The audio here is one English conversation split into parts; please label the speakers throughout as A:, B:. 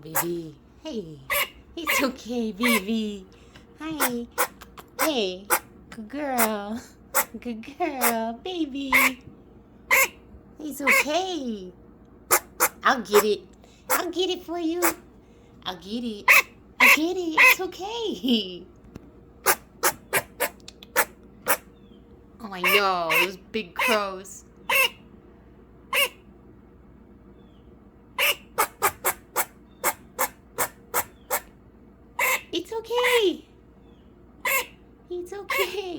A: baby. Hey, it's okay, baby. Hi. Hey, good girl. Good girl, baby. It's okay. I'll get it. I'll get it for you. I'll get it. I get it. It's okay. Oh, I know. Those big crows. It's okay. It's okay.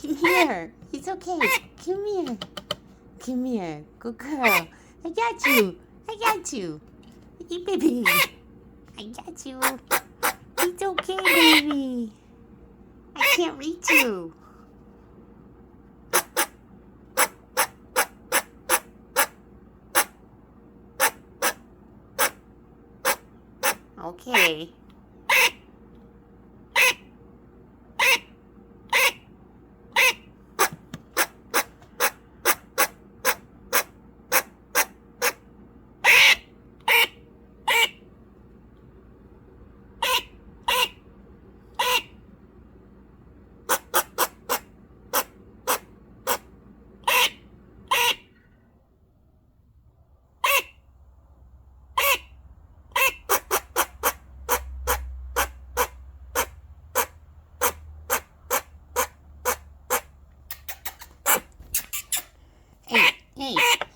A: Come here. It's okay. Come here. Come here. Good girl. I got you. I got you. Hey, baby. I got you. It's okay, baby. I can't reach you. Okay.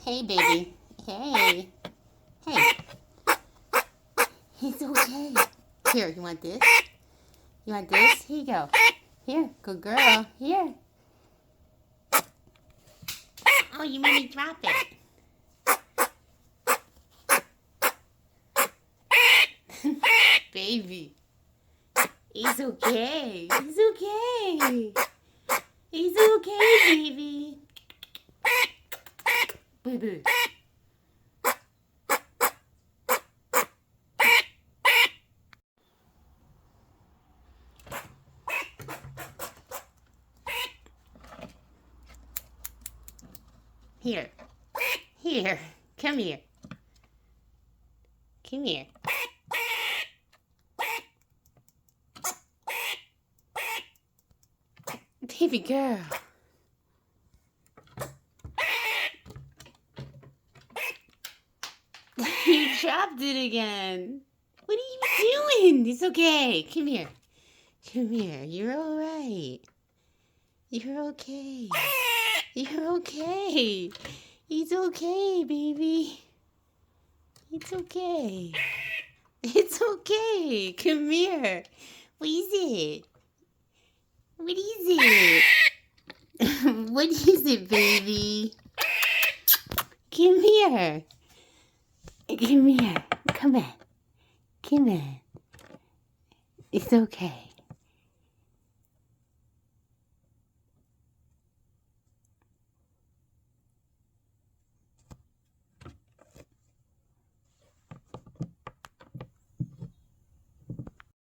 A: Hey, baby. Hey. Hey. It's okay. Here, you want this? You want this? Here you go. Here, good girl. Here. Oh, you made me drop it. Baby. It's okay. It's okay. It's okay, baby. Baby. Here. Here. Come here. Come here. Baby girl. You dropped it again. What are you doing? It's okay. Come here. Come here. You're all right. You're okay. You're okay. It's okay, baby. It's okay. It's okay. Come here. What is it? What is it? What is it, baby? Come here. Come here. Come on. Come on. It's okay.